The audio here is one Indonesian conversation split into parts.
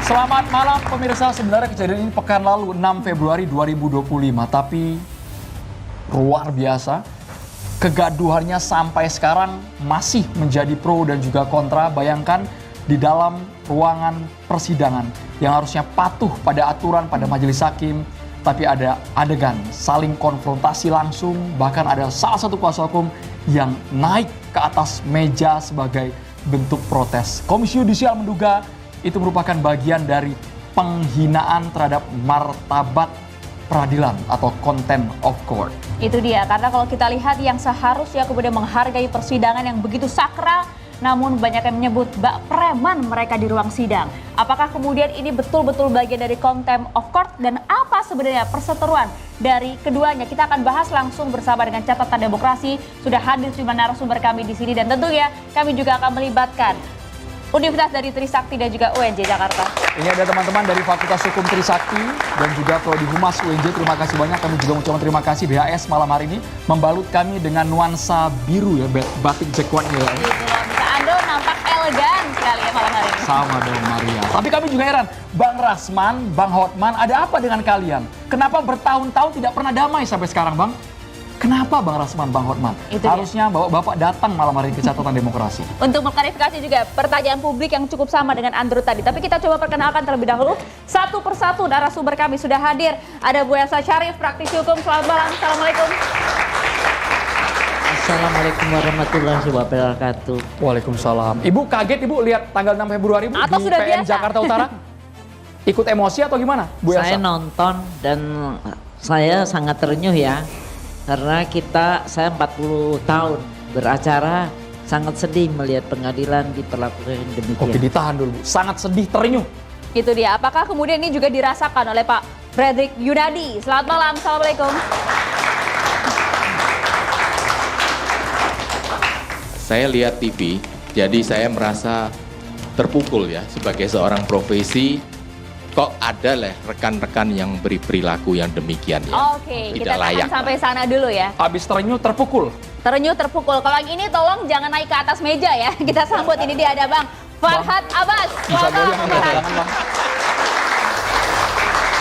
Selamat malam pemirsa, sebenarnya kejadian ini pekan lalu 6 Februari 2025, tapi luar biasa. Kegaduhannya sampai sekarang masih menjadi pro dan juga kontra. Bayangkan di dalam ruangan persidangan yang harusnya patuh pada aturan pada majelis hakim, tapi ada adegan saling konfrontasi langsung, bahkan ada salah satu kuasa hukum yang naik ke atas meja sebagai bentuk protes. Komisi Yudisial menduga itu merupakan bagian dari penghinaan terhadap martabat peradilan atau contempt of court. Itu dia, karena kalau kita lihat yang seharusnya kemudian menghargai persidangan yang begitu sakral, namun banyak yang menyebut bak preman mereka di ruang sidang. Apakah kemudian ini betul-betul bagian dari contempt of court dan apa sebenarnya perseteruan dari keduanya? Kita akan bahas langsung bersama dengan Catatan Demokrasi. Sudah hadir sejumlah narasumber kami di sini dan tentunya kami juga akan melibatkan Universitas dari Trisakti dan juga UNJ Jakarta. Ini ada teman-teman dari Fakultas Hukum Trisakti dan juga Prodi Humas UNJ. Terima kasih banyak. Kami juga mengucapkan terima kasih BHS malam hari ini membalut kami dengan nuansa biru ya, batik Jekuan ya. Gitu loh, bisa Ando nampak elegan sekali ya malam hari ini. Sama dong Maria. Tapi kami juga heran, Bang Rasman, Bang Hotman, ada apa dengan kalian? Kenapa bertahun-tahun tidak pernah damai sampai sekarang, Bang? Kenapa Bang Rasman, Bang Hotman? Itu harusnya Bapak datang malam hari ke Catatan Demokrasi. Untuk mengklarifikasi juga pertanyaan publik yang cukup sama dengan Andrew tadi. Tapi kita coba perkenalkan terlebih dahulu. Satu persatu narasumber kami sudah hadir. Ada Bu Elsa Syarif, praktisi hukum. Selamat malam. Assalamualaikum. Assalamualaikum warahmatullahi wabarakatuh. Waalaikumsalam. Ibu kaget Ibu lihat tanggal 6 Februari Ibu Atau di sudah PN biasa? Jakarta Utara? Ikut emosi atau gimana Bu Elsa? Saya nonton dan saya sangat terenyuh ya. Karena saya 40 tahun beracara, sangat sedih melihat pengadilan diperlakukan demikian. Oke, ditahan dulu Bu. Sangat sedih, terenyuh. Itu dia. Apakah kemudian ini juga dirasakan oleh Pak Fredrik Yunadi? Selamat malam. Assalamualaikum. Saya lihat TV, jadi saya merasa terpukul ya sebagai seorang profesi. Kok ada lah rekan-rekan yang beri perilaku yang demikian ya. Oke, Tidak kita layak akan sampai lah. sana dulu ya. Habis terenyuh, terpukul. Terenyuh terpukul. Kalau yang ini tolong jangan naik ke atas meja ya. Kita sambut, ini dia ada Bang Farhad Abbas. Bisa Selamat goyang malam, angkat Farhad. tangan, Bang.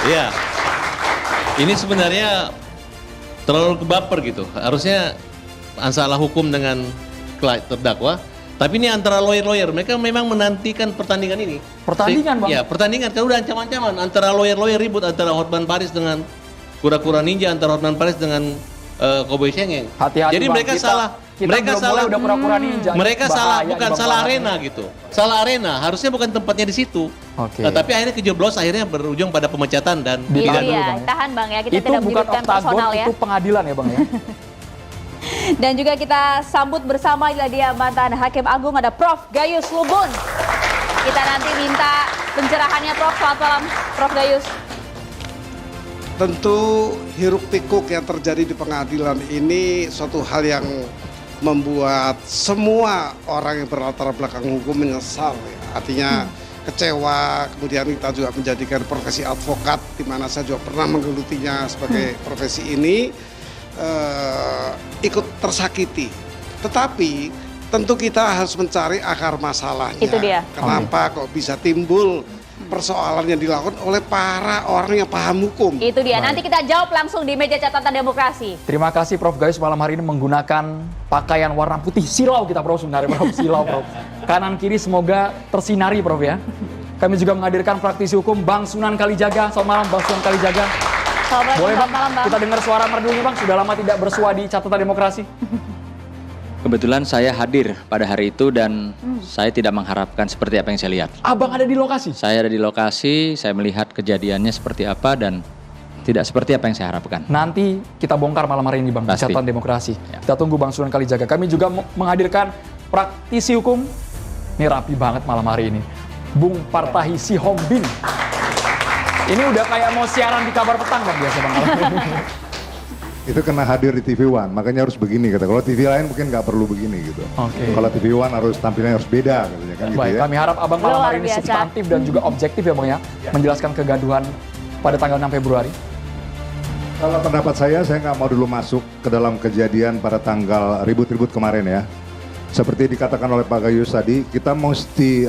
Iya, ini sebenarnya terlalu kebaper gitu. Harusnya masalah hukum dengan terdakwa, tapi ini antara lawyer-lawyer. Mereka memang menantikan pertandingan ini. Pertandingan, Bang? Ya, pertandingan. Kan udah ancaman-ancaman antara lawyer-lawyer ribut antara Hotman Paris dengan kura-kura ninja, antara Hotman Paris dengan Cowboy Cengeng. Hati-hati, Jadi Bang. mereka Kita- salah. kita Mereka belum salah. mulai udah pura-pura ninja. Mereka Bahaya salah, di bukan babak salah belakang. arena gitu. Salah arena. Harusnya bukan tempatnya di situ. Oke. Nah, tapi akhirnya kejeblos, akhirnya berujung pada pemecatan dan Itu Ditahan dulu, dia. Bang, ya. Tahan Bang ya. Kita Itu tidak bukan menyebutkan oktagon, personal ya. itu pengadilan ya Bang ya. Dan juga kita sambut bersama dia mantan Hakim Agung, ada Prof. Gayus Lubun. Kita nanti minta pencerahannya Prof. Selamat malam Prof. Gayus. Tentu hiruk pikuk yang terjadi di pengadilan ini suatu hal yang membuat semua orang yang berlatar belakang hukum menyesal ya. Artinya kecewa, kemudian kita juga menjadikan profesi advokat di mana saya juga pernah menggelutinya sebagai profesi ini ikut tersakiti. Tetapi tentu kita harus mencari akar masalahnya. Itu dia. Kenapa kok bisa timbul persoalan yang dilakukan oleh para orang yang paham hukum. Itu dia. Nanti kita jawab langsung di meja catatan demokrasi. Terima kasih Prof. Gayus malam hari ini menggunakan pakaian warna putih. Silau kita Prof sebenarnya Prof. Silau Prof. Kanan kiri semoga tersinari Prof ya. Kami juga menghadirkan praktisi hukum Bang Sunan Kalijaga. Selamat malam Bang Sunan Kalijaga. Assalamualaikum. Boleh Bang, Selamat malam Bang. kita dengar suara merdunya Bang. Sudah lama tidak bersua di Catatan Demokrasi. Kebetulan saya hadir pada hari itu dan saya tidak mengharapkan seperti apa yang saya lihat. Abang ada di lokasi? Saya ada di lokasi, saya melihat kejadiannya seperti apa dan tidak seperti apa yang saya harapkan. Nanti kita bongkar malam hari ini Bang, di Pasti. Catatan Demokrasi. Ya. Kita tunggu Bang Sunan Kalijaga. Kami juga menghadirkan praktisi hukum. Ini rapi banget malam hari ini. Bung Partahi Sihombing. Ini udah kayak mau siaran di kabar petang Bang biasa Bang. Itu kena hadir di TV One, makanya harus begini kata. Kalau TV lain mungkin nggak perlu begini gitu. Oke. Kalau TV One harus tampilnya harus beda katanya kan gitu Baik, ya. kami harap Abang malam Luar hari ini biasa. substantif dan juga objektif ya Bang ya. Menjelaskan kegaduhan pada tanggal 6 Februari. Kalau pendapat saya nggak mau dulu masuk ke dalam kejadian pada tanggal ribut-ribut kemarin ya. Seperti dikatakan oleh Pak Gayus tadi, kita mesti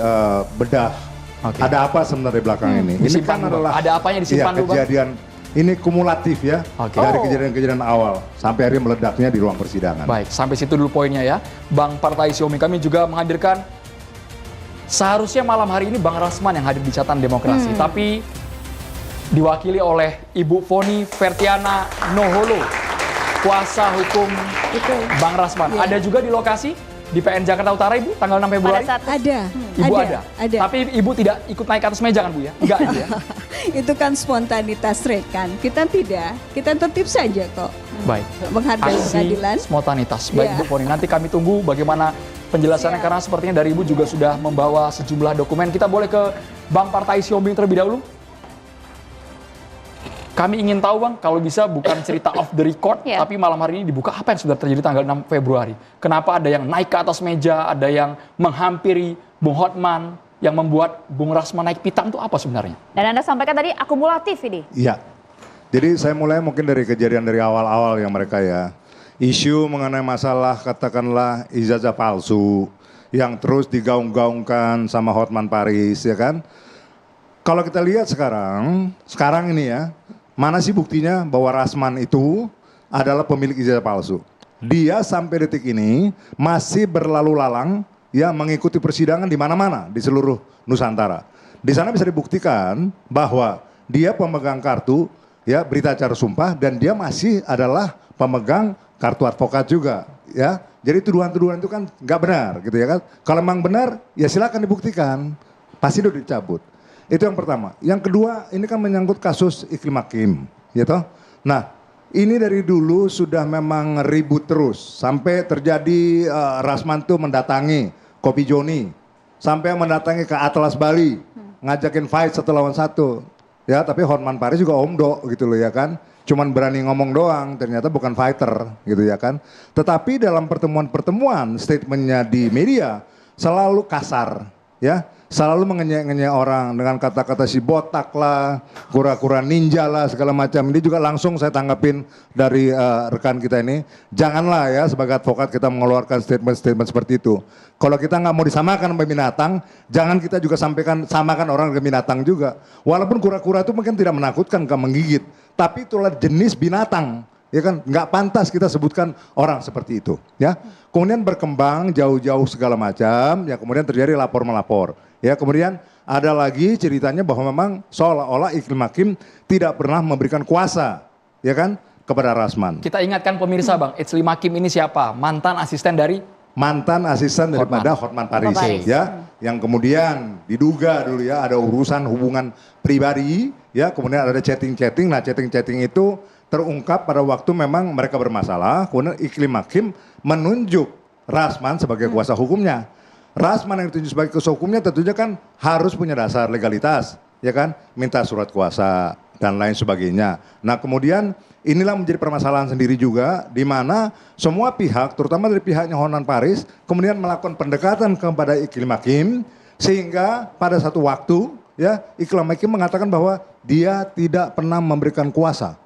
bedah Oke. Ada apa sebenarnya di belakang ini? Ini Disimpan kan dulu, Bang. adalah Ada apanya disimpan dulu, Bang? kejadian ini kumulatif ya Oke. dari kejadian-kejadian awal sampai akhirnya meledaknya di ruang persidangan. Baik, sampai situ dulu poinnya ya. Bang Partai Siomi, kami juga menghadirkan seharusnya malam hari ini Bang Rasman yang hadir di catatan demokrasi, tapi diwakili oleh Ibu Foni Fertiana Noholo, kuasa hukum Bang Rasman. Ada juga di lokasi di PN Jakarta Utara, Ibu, tanggal 6 Februari. Pada saat Ada, Ibu ada. ada. Tapi Ibu tidak ikut naik ke atas meja kan, Bu ya? Enggak Ibu ya? Itu kan spontanitas rekan. Kita tidak, kita tertib saja kok. Baik. Menghargai Aksi pengadilan. spontanitas. Baik, Iya. Bu Foni. Nanti kami tunggu bagaimana penjelasannya karena sepertinya dari Ibu juga sudah membawa sejumlah dokumen. Kita boleh ke Bang Partai Siomi terlebih dahulu. Kami ingin tahu, Bang, kalau bisa bukan cerita off the record, Iya. tapi malam hari ini dibuka apa yang sudah terjadi tanggal 6 Februari. Kenapa ada yang naik ke atas meja, ada yang menghampiri Bung Hotman, yang membuat Bung Rasman naik pitam itu apa sebenarnya? Dan Anda sampaikan tadi akumulatif ini. Iya. Jadi saya mulai mungkin dari kejadian dari awal-awal yang mereka ya. Isu mengenai masalah katakanlah ijazah palsu yang terus digaung-gaungkan sama Hotman Paris ya kan. Kalau kita lihat sekarang ini ya, mana sih buktinya bahwa Rasman itu adalah pemilik ijazah palsu? Dia sampai detik ini masih berlalu lalang ya mengikuti persidangan di mana-mana di seluruh Nusantara. Di sana bisa dibuktikan bahwa dia pemegang kartu ya berita acara sumpah dan dia masih adalah pemegang kartu advokat juga ya. Jadi tuduhan-tuduhan itu kan nggak benar gitu ya kan. Kalau memang benar ya silakan dibuktikan. Pasti udah dicabut. Itu yang pertama. Yang kedua, ini kan menyangkut kasus Iklim Hakim, gitu. Nah, ini dari dulu sudah memang ribut terus sampai terjadi Rasman tuh mendatangi Kopi Joni, sampai mendatangi ke Atlas Bali, ngajakin fight 1 lawan 1. Ya, tapi Hotman Paris juga omdo gitu loh ya kan. Cuman berani ngomong doang, ternyata bukan fighter gitu ya kan. Tetapi dalam pertemuan-pertemuan statementnya di media selalu kasar, ya. Selalu mengenyek-ngenyek orang dengan kata-kata si botak lah, kura-kura ninja lah, segala macam. Ini juga langsung saya tanggapin dari rekan kita ini. Janganlah ya sebagai advokat kita mengeluarkan statement-statement seperti itu. Kalau kita nggak mau disamakan sama binatang, jangan kita juga samakan orang dengan binatang juga. Walaupun kura-kura itu mungkin tidak menakutkan, nggak menggigit. Tapi itulah jenis binatang. Ya kan, nggak pantas kita sebutkan orang seperti itu. Ya, kemudian berkembang jauh-jauh segala macam. Ya, kemudian terjadi lapor-melapor. Ya, kemudian ada lagi ceritanya bahwa memang seolah-olah Iklim Hakim tidak pernah memberikan kuasa, ya kan, kepada Rasman. Kita ingatkan pemirsa, Bang, Iklim Hakim ini siapa? Mantan asisten dari Daripada Hotman Paris, ya, yang kemudian diduga dulu ya ada urusan hubungan pribadi, ya, kemudian ada chatting-chatting. Nah, chatting-chatting itu terungkap pada waktu memang mereka bermasalah, kemudian Iklim Hakim menunjuk Rasman sebagai kuasa hukumnya. Rasman yang ditunjuk sebagai kuasa hukumnya tentunya kan harus punya dasar legalitas, ya kan, minta surat kuasa dan lain sebagainya. Nah, kemudian inilah menjadi permasalahan sendiri juga di mana semua pihak, terutama dari pihaknya Hotman Paris, kemudian melakukan pendekatan kepada Iklim Hakim sehingga pada satu waktu ya Iklim Hakim mengatakan bahwa dia tidak pernah memberikan kuasa.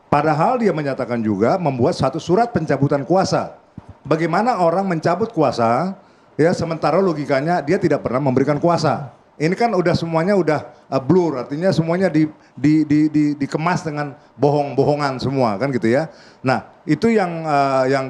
Padahal dia menyatakan juga membuat satu surat pencabutan kuasa. Bagaimana orang mencabut kuasa ya sementara logikanya dia tidak pernah memberikan kuasa. Ini kan udah semuanya udah blur, artinya semuanya dikemas dengan bohong-bohongan semua kan gitu ya. Nah, itu yang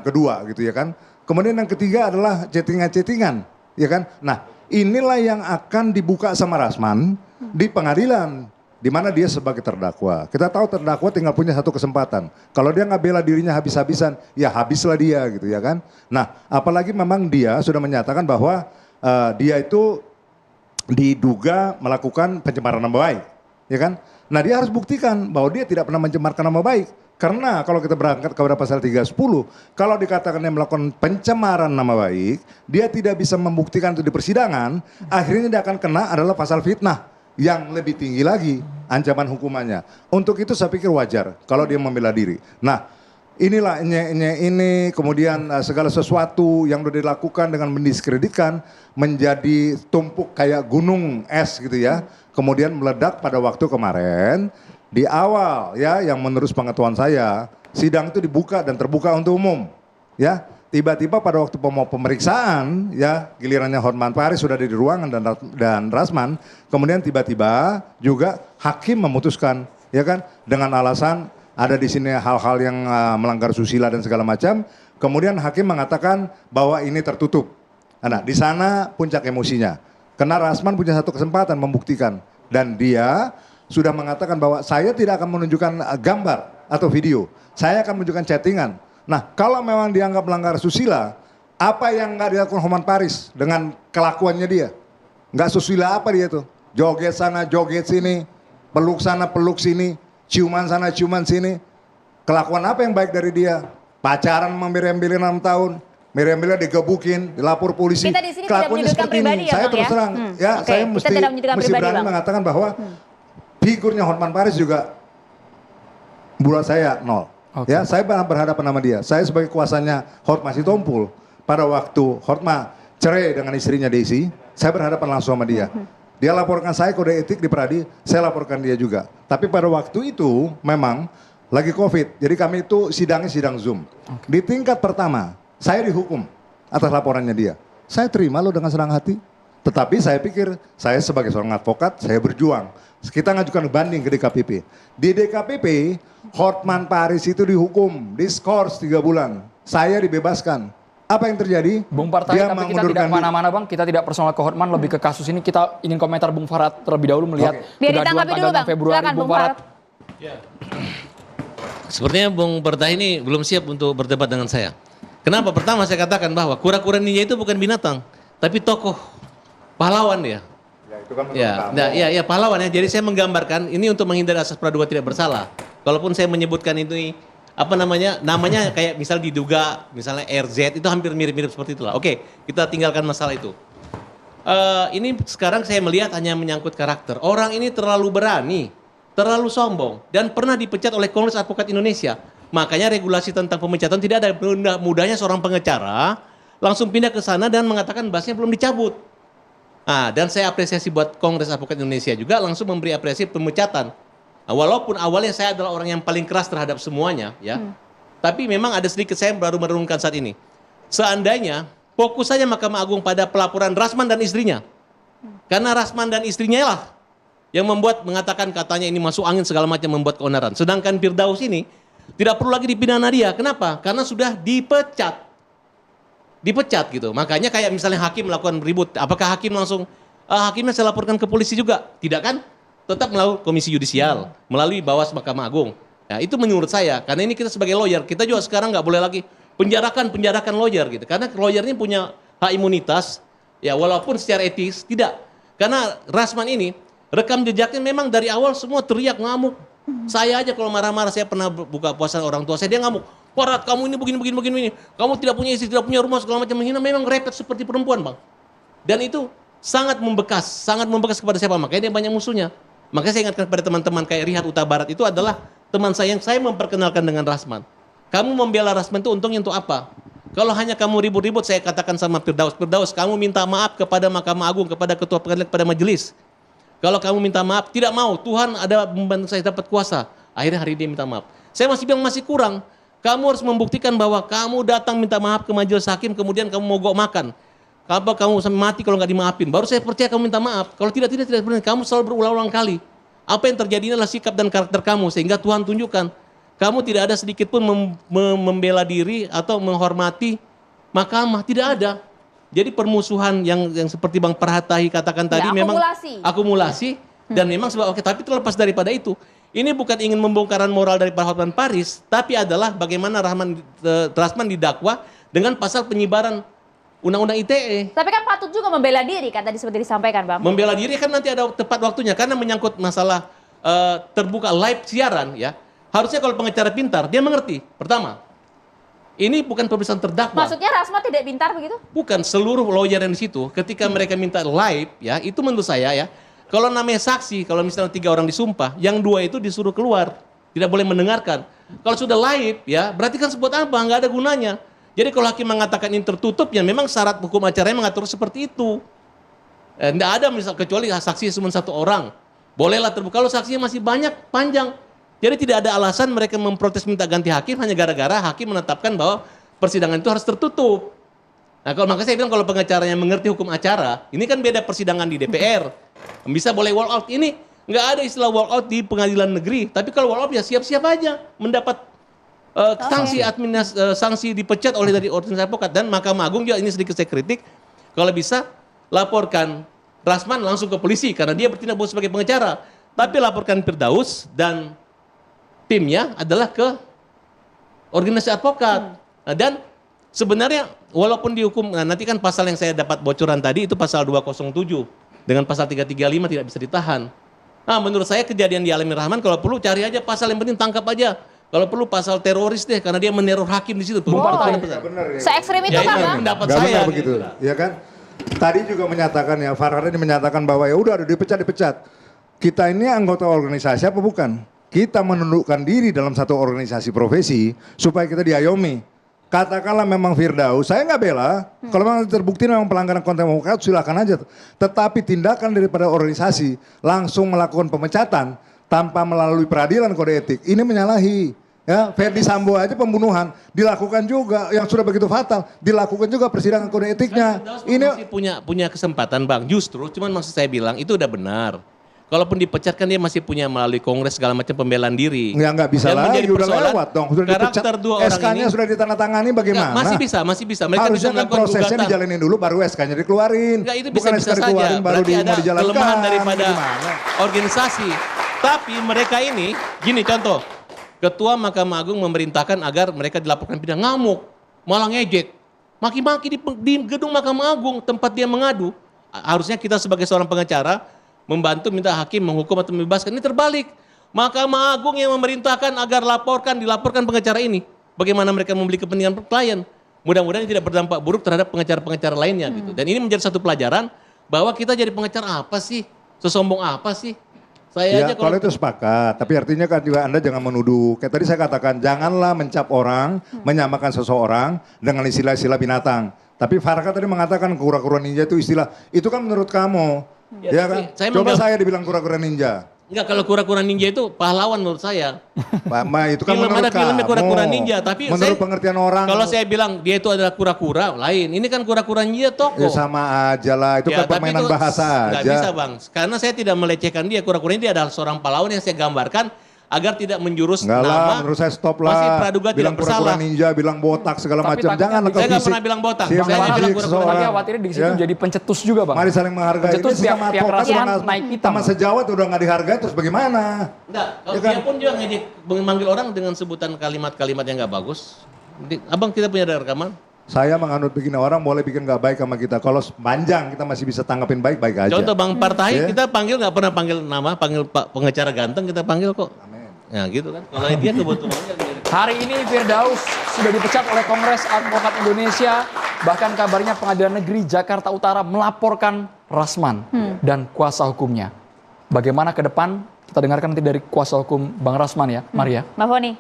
kedua gitu ya kan. Kemudian yang ketiga adalah chattingan-chattingan, ya kan. Nah, inilah yang akan dibuka sama Rasman di pengadilan di mana dia sebagai terdakwa. Kita tahu terdakwa tinggal punya satu kesempatan. Kalau dia nggak bela dirinya habis-habisan, ya habislah dia gitu ya kan. Nah, apalagi memang dia sudah menyatakan bahwa dia itu diduga melakukan pencemaran nama baik, ya kan? Nah, dia harus buktikan bahwa dia tidak pernah mencemarkan nama baik. Karena kalau kita berangkat kepada pasal 310, kalau dikatakan dia melakukan pencemaran nama baik, dia tidak bisa membuktikan itu di persidangan, akhirnya dia akan kena adalah pasal fitnah yang lebih tinggi lagi ancaman hukumannya. Untuk itu saya pikir wajar kalau dia membela diri. Nah, inilah ini kemudian segala sesuatu yang sudah dilakukan dengan mendiskreditkan menjadi tumpuk kayak gunung es gitu ya. Kemudian meledak pada waktu kemarin di awal ya yang menurut pengetahuan saya sidang itu dibuka dan terbuka untuk umum ya. tiba-tiba pada waktu pemeriksaan, ya gilirannya Hotman Paris sudah ada di ruangan dan Rasman, kemudian tiba-tiba juga hakim memutuskan, ya kan, dengan alasan ada di sini hal-hal yang melanggar susila dan segala macam. Kemudian hakim mengatakan bahwa ini tertutup. Nah, di sana puncak emosinya. Karena Rasman punya satu kesempatan membuktikan dan dia sudah mengatakan bahwa saya tidak akan menunjukkan gambar atau video. Saya akan menunjukkan chattingan. Nah, kalau memang dianggap melanggar susila, apa yang nggak dilakukan Hotman Paris dengan kelakuannya dia? Nggak susila apa dia tuh? Joget sana, joget sini, peluk sana, peluk sini, ciuman sana, ciuman sini. Kelakuan apa yang baik dari dia? Pacaran sama Miriam Bellina 6 tahun, Miriam Bellina digebukin, dilapor polisi. Kita di sini tidak Kelakuannya menyudutkan seperti pribadi ini. ya, Saya Bang, terus ya? terang, ya Oke, saya kita tidak menyudutkan mesti pribadi, berani Bang. mengatakan bahwa figurnya Hotman Paris juga buat saya nol. Ya, saya berhadapan sama dia. Saya sebagai kuasanya Hotma Sitompul, pada waktu Hotma cerai dengan istrinya Desi, saya berhadapan langsung sama dia. Dia laporkan saya kode etik di Peradi, saya laporkan dia juga. Tapi pada waktu itu memang lagi COVID, jadi kami itu sidangnya sidang Zoom. Di tingkat pertama, saya dihukum atas laporannya dia. Saya terima loh dengan senang hati. Tetapi saya pikir, saya sebagai seorang advokat, saya berjuang. Kita ngajukan banding ke DKPP. Di DKPP, Hotman Paris itu dihukum, diskors 3 bulan. Saya dibebaskan. Apa yang terjadi? Bung Partai, Dia tapi kita tidak kemana-mana Bang, kita tidak personal ke Hotman, lebih ke kasus ini. Kita ingin komentar Bung Farad terlebih dahulu melihat Biar kegaduhan ditanggapi dulu, tanggal 6 Bang. Februari. Silakan, Bung Bung Farad. Sepertinya Bung Partai ini belum siap untuk berdebat dengan saya. Kenapa? Pertama saya katakan bahwa kura-kura ninja itu bukan binatang, tapi tokoh pahlawan dia. Ya, pahlawan ya. Jadi saya menggambarkan ini untuk menghindari asas praduga tidak bersalah. Kalaupun saya menyebutkan itu namanya kayak misal diduga, misalnya RZ itu hampir mirip-mirip seperti itulah. Oke, kita tinggalkan masalah itu. Ini sekarang saya melihat hanya menyangkut karakter. Orang ini terlalu berani, terlalu sombong, dan pernah dipecat oleh Kongres Advokat Indonesia. Makanya regulasi tentang pemecatan tidak ada mudahnya seorang pengacara langsung pindah ke sana dan mengatakan bahasnya belum dicabut. Dan saya apresiasi buat Kongres Advokat Indonesia juga langsung memberi apresiasi pemecatan. Walaupun awalnya saya adalah orang yang paling keras terhadap semuanya, ya. Tapi memang ada sedikit saya baru merenungkan saat ini. Seandainya fokus saja Mahkamah Agung pada pelaporan Rasman dan istrinya. Karena Rasman dan istrinya lah yang mengatakan katanya ini masuk angin segala macam membuat keonaran. Sedangkan Firdaus ini tidak perlu lagi dipidana dia. Kenapa? Karena sudah dipecat gitu. Makanya kayak misalnya hakim melakukan ribut, apakah hakim langsung hakimnya saya laporkan ke polisi juga? Tidak kan? Tetap melalui komisi yudisial, melalui Bawas Mahkamah Agung. Ya, itu menurut saya, karena ini kita sebagai lawyer, kita juga sekarang nggak boleh lagi penjarakan lawyer gitu. Karena lawyer ini punya hak imunitas, ya walaupun secara etis tidak. Karena Rasman ini rekam jejaknya memang dari awal semua teriak ngamuk. Saya aja kalau marah-marah, saya pernah buka puasa orang tua saya, dia ngamuk. Parat, kamu ini begini. Kamu tidak punya istri, tidak punya rumah, segala macam menghina. Memang repet seperti perempuan, Bang. Dan itu sangat membekas kepada siapa? Makanya dia banyak musuhnya. Makanya saya ingatkan kepada teman-teman kayak Rihat Uta Barat itu adalah teman saya yang saya memperkenalkan dengan Rasman. Kamu membela Rasman itu untungnya untuk apa? Kalau hanya kamu ribut-ribut, saya katakan sama Firdaus, kamu minta maaf kepada Mahkamah Agung, kepada Ketua Pengadilan, kepada majelis. Kalau kamu minta maaf, tidak mau. Tuhan ada membantu saya dapat kuasa. Akhirnya hari dia minta maaf. Saya masih bilang masih kurang. Kamu harus membuktikan bahwa kamu datang minta maaf ke majelis hakim, kemudian kamu mogok makan. Kamu sampai mati kalau nggak dimaafin. Baru saya percaya kamu minta maaf. Kalau tidak benar. Kamu selalu berulang-ulang kali. Apa yang terjadi adalah sikap dan karakter kamu. Sehingga Tuhan tunjukkan. Kamu tidak ada sedikit pun membela diri atau menghormati mahkamah. Tidak ada. Jadi permusuhan yang seperti Bang Parhatahi katakan tadi memang akumulasi. Dan memang sebab tapi terlepas daripada itu. Ini bukan ingin membongkaran moral dari Hotman Paris, tapi adalah bagaimana Rasman didakwa dengan pasal penyibaran Undang-Undang ITE. Tapi kan patut juga membela diri, kan tadi seperti disampaikan, Bang. Membela diri kan nanti ada tepat waktunya, karena menyangkut masalah terbuka live siaran, ya. Harusnya kalau pengacara pintar, dia mengerti. Pertama, ini bukan pemeriksaan terdakwa. Maksudnya Rasman tidak pintar begitu? Bukan, seluruh lawyer yang di situ, ketika mereka minta live, ya, itu menurut saya, ya. Kalau namanya saksi, kalau misalnya 3 orang disumpah, yang 2 itu disuruh keluar, tidak boleh mendengarkan. Kalau sudah live, ya, berarti kan sebut apa? Nggak ada gunanya. Jadi kalau hakim mengatakan ini tertutup, ya memang syarat hukum acaranya mengatur seperti itu. Nggak ada misal kecuali saksi cuma 1 orang, bolehlah terbuka. Kalau saksinya masih banyak, panjang. Jadi tidak ada alasan mereka memprotes minta ganti hakim hanya gara-gara hakim menetapkan bahwa persidangan itu harus tertutup. Nah, kalau makanya saya bilang kalau pengacaranya mengerti hukum acara, ini kan beda persidangan di DPR. Bisa boleh walk out. Ini nggak ada istilah walk out di pengadilan negeri. Tapi kalau walk out ya siap-siap aja mendapat sanksi dipecat oleh dari organisasi advokat. Dan Mahkamah Agung juga ini sedikit saya kritik. Kalau bisa laporkan Rasman langsung ke polisi karena dia bertindak sebagai pengacara. Tapi laporkan Firdaus dan timnya adalah ke organisasi advokat. Nah, dan sebenarnya walaupun dihukum, nah nanti kan pasal yang saya dapat bocoran tadi itu pasal 207. Dengan pasal 335 tidak bisa ditahan. Nah menurut saya kejadian di Alamin Rahman kalau perlu cari aja pasal yang penting tangkap aja. Kalau perlu pasal teroris deh karena dia meneror hakim di situ. Se-ekstrim itu kan Bang? Pendapat Gak saya. benar begitu, ya kan? Tadi juga menyatakan ya, Farhad ini menyatakan bahwa ya udah dipecat. Kita ini anggota organisasi apa bukan? Kita menundukkan diri dalam satu organisasi profesi supaya kita diayomi. Katakanlah memang Firdaus, saya nggak bela. Kalau memang terbukti memang pelanggaran konten demokrat silakan aja. Tetapi tindakan daripada organisasi langsung melakukan pemecatan tanpa melalui peradilan kode etik ini menyalahi. Ya, Ferdi Sambo aja pembunuhan dilakukan juga yang sudah begitu fatal, dilakukan juga persidangan kode etiknya. Ini masih punya kesempatan Bang. Justru cuman maksud saya bilang itu udah benar. Kalaupun dipecat kan dia masih punya melalui kongres segala macam pembelaan diri. Ya nggak bisa Yang lagi, menjadi udah persoalan, lewat dong. Sudah dipecat, karakter dua orang SK-nya ini sudah ditandatangani bagaimana? Masih bisa. Mereka harusnya bisa kan melakukan prosesnya gugatan. dijalanin dulu baru SK-nya dikeluarin. Enggak, itu Bukan bisa SK dikeluarin saja. baru Berarti ada mau dijalankan. kelemahan daripada Gimana? organisasi. Tapi mereka ini, gini contoh, Ketua Mahkamah Agung memerintahkan agar mereka dilaporkan pidana, ngamuk, malah ngejek, maki-maki di gedung Mahkamah Agung tempat dia mengadu. Harusnya kita sebagai seorang pengacara membantu minta hakim menghukum atau membebaskan. Ini terbalik. Mahkamah Agung yang memerintahkan agar dilaporkan pengacara ini. Bagaimana mereka membeli kepentingan klien. Mudah-mudahan tidak berdampak buruk terhadap pengacara-pengacara lainnya gitu. Dan ini menjadi satu pelajaran bahwa kita jadi pengacara apa sih? Sesombong apa sih? Saya Ya, aja kalau itu sepakat, tapi artinya kan juga Anda jangan menuduh. Kayak tadi saya katakan, janganlah mencap orang, menyamakan seseorang dengan istilah-istilah binatang. Tapi Farhad tadi mengatakan kura-kura ninja itu istilah, itu kan menurut kamu. Ya kan? Coba saya dibilang kura-kura ninja. Enggak, kalau kura-kura ninja itu pahlawan menurut saya. Pak Ma, itu kan Film menurut ada filmnya kamu. kura-kura ninja, tapi menurut pengertian orang. Kalau saya bilang dia itu adalah kura-kura, lain. Ini kan kura-kura ninja toko. Ya sama aja lah, itu kan tapi permainan itu bahasa nggak aja. bisa Bang, karena saya tidak melecehkan dia. Kura-kura ini dia adalah seorang pahlawan yang saya gambarkan agar tidak menjurus Enggak lah, nama. menurut saya stop Masih lah. praduga Bilang tidak kura-kura bersalah. ninja, bilang botak segala Tapi macam. takutnya Jangan saya nggak pernah bilang botak. Siapa Saya hanya bilang fisik kura-kura. Tapi seseorang. khawatirnya di situ Ya. jadi pencetus juga Bang. Mari saling menghargai. Pencetus Ini sama pihak Rasman naik pitam. sama sejawat udah nggak dihargai terus bagaimana? Enggak, kalau Ya kan? dia pun juga ngejek memanggil orang dengan sebutan kalimat-kalimat yang nggak bagus. Abang kita punya ada rekaman? Saya menganut begini, orang boleh bikin nggak baik sama kita. Kalau panjang kita masih bisa tanggapin baik-baik aja. Contoh Bang Partai Ya. kita panggil nggak pernah panggil nama, panggil Pak pengacara ganteng kita panggil kok. Amin. Ya gitu kan. Kalau dia kebetulannya Hari ini Firdaus sudah dipecat oleh Kongres Advokat Indonesia. Bahkan kabarnya Pengadilan Negeri Jakarta Utara melaporkan Rasman dan kuasa hukumnya. Bagaimana ke depan? Kita dengarkan nanti dari kuasa hukum Bang Rasman ya, Maria. Mbak Foni.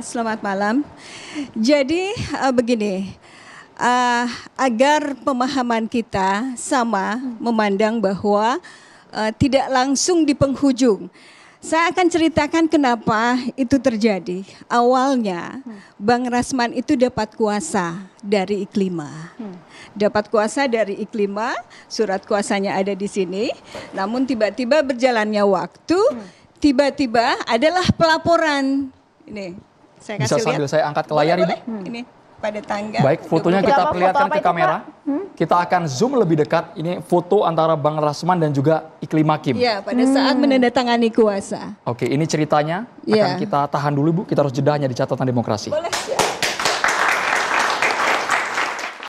Selamat malam. Jadi begini, agar pemahaman kita sama memandang bahwa tidak langsung di penghujung. Saya akan ceritakan kenapa itu terjadi. Awalnya Bang Rasman itu dapat kuasa dari Iklima. Dapat kuasa dari Iklima, surat kuasanya ada di sini. Namun tiba-tiba berjalannya waktu, tiba-tiba adalah pelaporan. Ini saya Bisa kasih sambil lihat. saya angkat ke layar Ibu? Ini pada tanggal. Baik, fotonya Kita kita mau perlihatkan foto apa ke itu, kamera. Pak? Kita akan zoom lebih dekat. Ini foto antara Bang Rasman dan juga Iklima Kim. Ya, pada saat menandatangani kuasa. Oke, ini ceritanya. Ya. Akan kita tahan dulu Bu, kita harus jeda hanya di catatan demokrasi. Boleh.